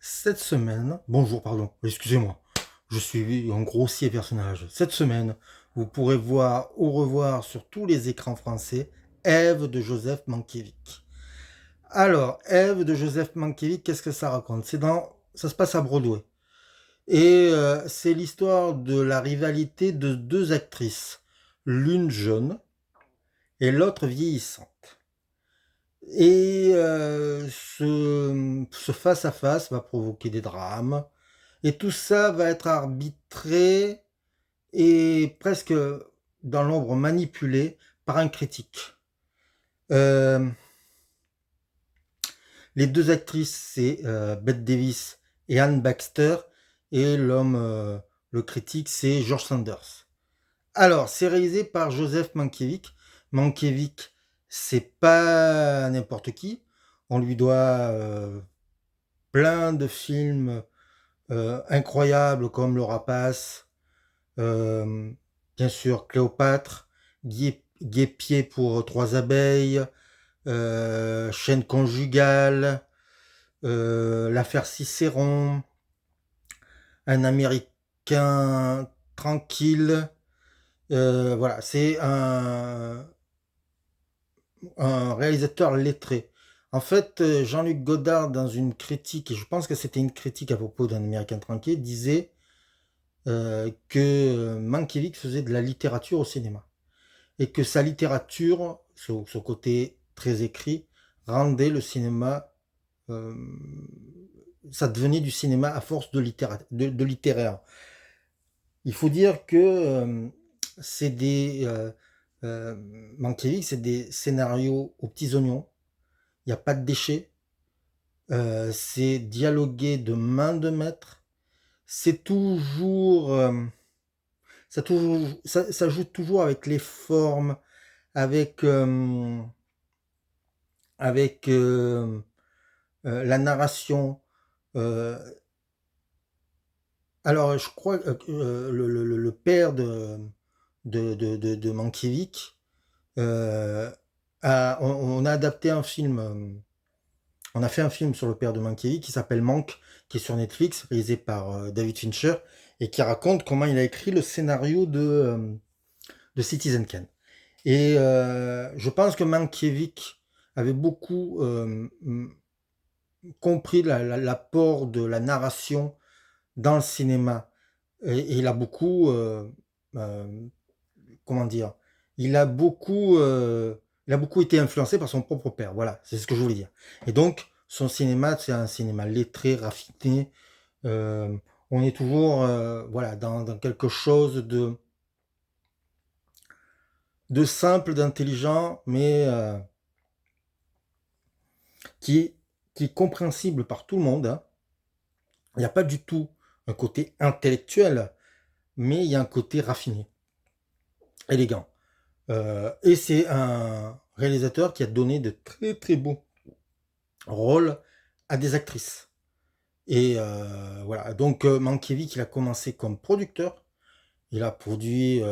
Cette semaine, bonjour, pardon, excusez-moi, je suis un grossier personnage. Cette semaine, vous pourrez voir ou revoir sur tous les écrans français Ève de Joseph Mankiewicz. Alors, Ève de Joseph Mankiewicz, qu'est-ce que ça raconte? Ça se passe à Broadway. Et c'est l'histoire de la rivalité de deux actrices, l'une jeune et l'autre vieillissante. Et ce face-à-face va provoquer des drames. Et tout ça va être arbitré et presque dans l'ombre manipulé par un critique. Euh, les deux actrices, c'est Bette Davis et Anne Baxter. Et le critique, c'est George Sanders. Alors, c'est réalisé par Joseph Mankiewicz. Mankiewicz, c'est pas n'importe qui. On lui doit plein de films incroyables comme Le Rapace, bien sûr Cléopâtre, Guépier pour trois abeilles, Chaîne conjugale, l'affaire Cicéron, Un Américain tranquille. Voilà, c'est un réalisateur lettré. En fait, Jean-Luc Godard, dans une critique, et je pense que c'était une critique à propos d'un Américain tranquille, disait que Mankiewicz faisait de la littérature au cinéma. Et que sa littérature, ce côté très écrit, rendait le cinéma, euh, ça devenait du cinéma à force de littéraire. Il faut dire que c'est des Mankiewicz, c'est des scénarios aux petits oignons. Il n'y a pas de déchets. C'est dialogué de main de maître. C'est toujours, ça joue toujours avec les formes, avec avec la narration. Euh, alors, je crois que le père de Mankiewicz, on a adapté un film, on a fait un film sur le père de Mankiewicz qui s'appelle Mank, qui est sur Netflix, réalisé par David Fincher, et qui raconte comment il a écrit le scénario de Citizen Kane. Et je pense que Mankiewicz avait beaucoup compris l'apport de la narration dans le cinéma. Et il a beaucoup, euh, comment dire, il a beaucoup été influencé par son propre père. Voilà, c'est ce que je voulais dire. Et donc, son cinéma, c'est un cinéma lettré, raffiné. Euh, on est toujours, voilà, dans quelque chose de simple, d'intelligent, mais qui, qui est compréhensible par tout le monde, hein. Il n'y a pas du tout un côté intellectuel, mais il y a un côté raffiné, élégant. Et c'est un réalisateur qui a donné de très très beaux rôles à des actrices. Et voilà, donc Mankiewicz, il a commencé comme producteur. Il a produit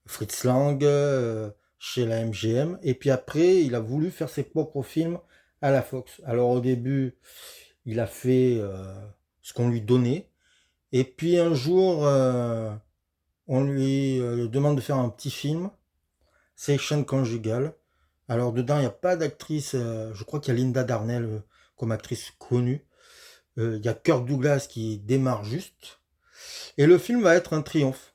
Fritz Lang chez la MGM. Et puis après, il a voulu faire ses propres films à la Fox. Alors au début, il a fait ce qu'on lui donnait. Et puis un jour, on lui demande de faire un petit film, Section conjugale. Alors dedans, il n'y a pas d'actrice, je crois qu'il y a Linda Darnell comme actrice connue. Il y a Kirk Douglas qui démarre juste. Et le film va être un triomphe.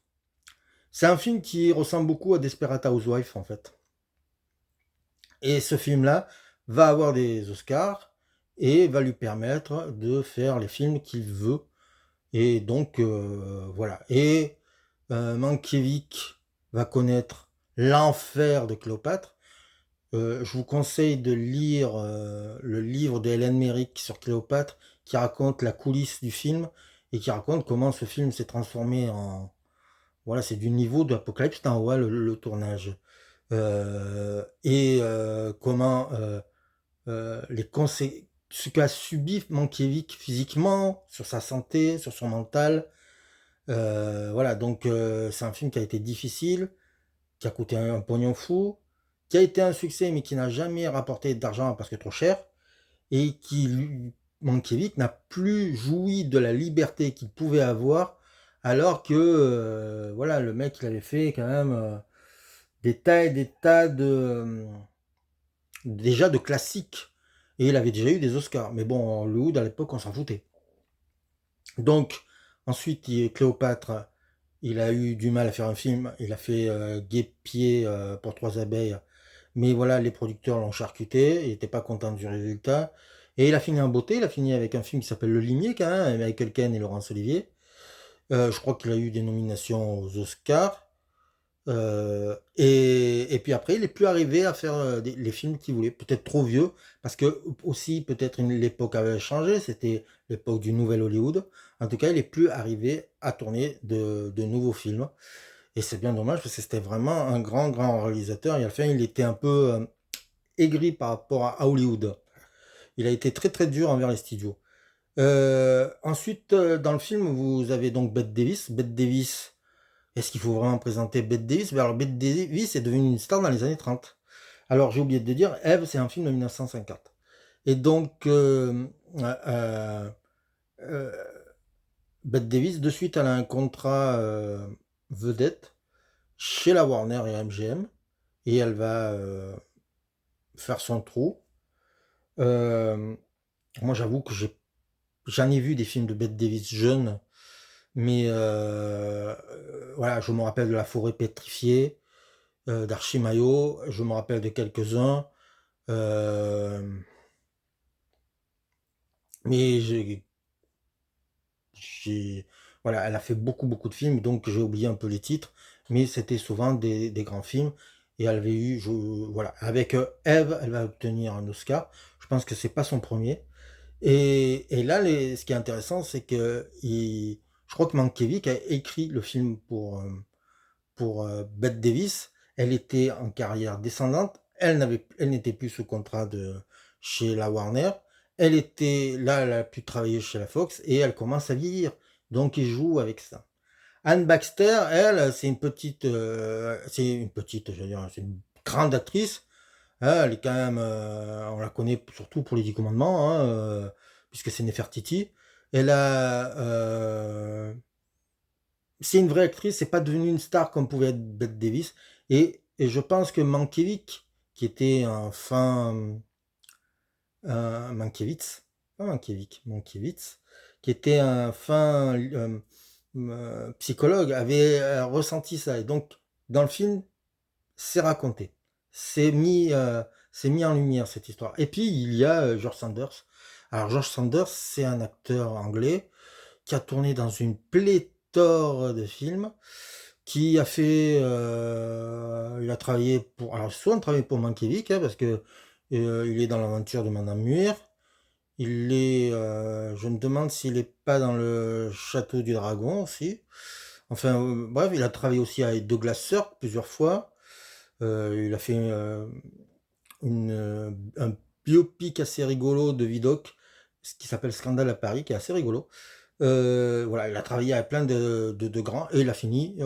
C'est un film qui ressemble beaucoup à Desperate Housewives en fait. Et ce film-là va avoir des Oscars et va lui permettre de faire les films qu'il veut. Et donc, voilà. Et Mankiewicz va connaître l'enfer de Cléopâtre. Je vous conseille de lire le livre de Hélène Merrick sur Cléopâtre qui raconte la coulisse du film et qui raconte comment ce film s'est transformé en... Voilà, c'est du niveau de l'Apocalypse d'en haut, le tournage. Et comment ce qu'a subi Mankiewicz physiquement, sur sa santé, sur son mental. Voilà, donc c'est un film qui a été difficile, qui a coûté un pognon fou, qui a été un succès mais qui n'a jamais rapporté d'argent parce que trop cher, et qui Mankiewicz n'a plus joui de la liberté qu'il pouvait avoir, alors que voilà, le mec il avait fait quand même des tas et des tas de déjà de classiques, et il avait déjà eu des Oscars. Mais bon, Hollywood à l'époque on s'en foutait. Donc ensuite Cléopâtre, il a eu du mal à faire un film. Il a fait Guêpier pour trois abeilles, mais voilà, les producteurs l'ont charcuté, il n'était pas content du résultat. Et il a fini en beauté, il a fini avec un film qui s'appelle Le Limier, quand même, avec Michael Caine et Laurence Olivier. Je crois qu'il a eu des nominations aux Oscars. Et puis après, il n'est plus arrivé à faire les films qu'il voulait. Peut-être trop vieux, parce que aussi, peut-être l'époque avait changé, c'était l'époque du Nouvel Hollywood. En tout cas, il n'est plus arrivé à tourner de nouveaux films. Et c'est bien dommage, parce que c'était vraiment un grand, grand réalisateur. Et à la fin, il était un peu aigri par rapport à Hollywood. Il a été très, très dur envers les studios. Ensuite, dans le film, vous avez donc Bette Davis. Bette Davis, est-ce qu'il faut vraiment présenter Bette Davis? Alors, Bette Davis est devenue une star dans les années 30. Alors, j'ai oublié de dire, Eve, c'est un film de 1950. Et donc, euh, Bette Davis, de suite, elle a un contrat vedette chez la Warner et MGM, et elle va faire son trou. Moi, j'avoue que j'en ai vu des films de Bette Davis jeune, mais voilà, je me rappelle de La Forêt pétrifiée, d'Archimayo, je me rappelle de quelques-uns, euh, mais voilà, elle a fait beaucoup, beaucoup de films, donc j'ai oublié un peu les titres, mais c'était souvent des grands films, et elle avait eu, voilà, avec Eve, elle va obtenir un Oscar. Je pense que c'est pas son premier. Et là, ce qui est intéressant, c'est que je crois que Mankiewicz a écrit le film pour Bette Davis. Elle était en carrière descendante. Elle n'était plus sous contrat chez la Warner. Elle a pu travailler chez la Fox, et elle commence à vieillir. Donc, il joue avec ça. Anne Baxter, elle, je veux dire, c'est une grande actrice. Hein, elle est quand même, on la connaît surtout pour les 10 commandements, hein, puisque c'est Nefertiti. Elle a, c'est une vraie actrice, c'est pas devenu une star comme pouvait être Bette Davis. Et je pense que Mankiewicz, qui était un fin, Mankiewicz, pas Mankiewicz, qui était un fin psychologue, avait ressenti ça. Et donc, dans le film, c'est raconté. C'est mis, euh, c'est mis en lumière, cette histoire. Et puis, il y a George Sanders. Alors, George Sanders, c'est un acteur anglais qui a tourné dans une pléthore de films, qui a fait, il a travaillé pour, alors souvent travaillé pour Mankiewicz, hein, parce que il est dans l'aventure de Madame Muir. Je me demande s'il est pas dans le Château du Dragon aussi. Enfin, bref, il a travaillé aussi avec Douglas Sirk plusieurs fois. Il a fait un biopic assez rigolo de Vidocq, ce qui s'appelle Scandale à Paris, qui est assez rigolo. Voilà, il a travaillé avec plein de grands, et il a fini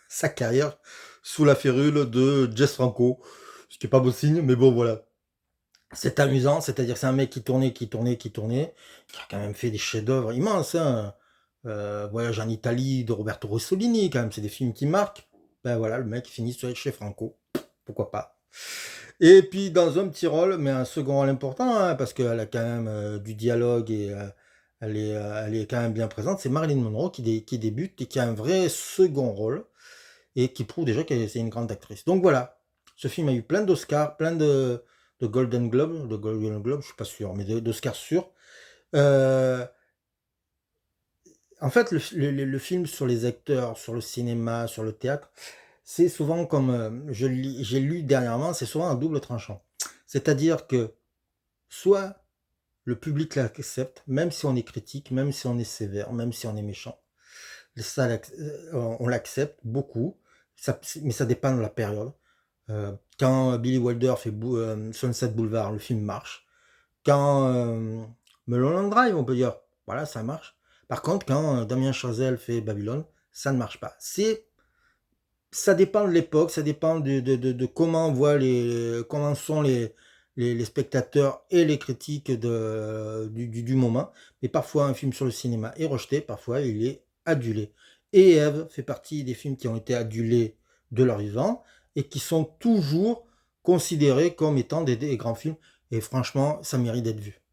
sa carrière sous la férule de Jess Franco, ce qui est pas beau signe, mais bon, voilà. C'est amusant, c'est-à-dire que c'est un mec qui tournait, qui a quand même fait des chefs-d'œuvre immenses, hein. Voyage en Italie de Roberto Rossellini, quand même, c'est des films qui marquent. Ben voilà, le mec finit chez Franco, pourquoi pas. Et puis dans un petit rôle, mais un second rôle important, hein, parce qu'elle a quand même du dialogue, et elle est quand même bien présente, c'est Marilyn Monroe qui débute et qui a un vrai second rôle, et qui prouve déjà que c'est une grande actrice. Donc voilà, ce film a eu plein d'Oscars, plein de Golden Globe, je suis pas sûr, mais d'Oscars sûrs. Euh, En fait, le film sur les acteurs, sur le cinéma, sur le théâtre, c'est souvent comme j'ai lu dernièrement, c'est souvent un double tranchant. C'est-à-dire que soit le public l'accepte, même si on est critique, même si on est sévère, même si on est méchant, ça, on l'accepte beaucoup, mais ça dépend de la période. Quand Billy Wilder fait Sunset Boulevard, le film marche. Quand Mulholland Drive, on peut dire, voilà, ça marche. Par contre, quand Damien Chazelle fait Babylone, ça ne marche pas. Ça dépend de l'époque, ça dépend de comment on voit comment sont les spectateurs et les critiques du moment. Mais parfois, un film sur le cinéma est rejeté, parfois il est adulé. Et Ève fait partie des films qui ont été adulés de leur vivant et qui sont toujours considérés comme étant des grands films. Et franchement, ça mérite d'être vu.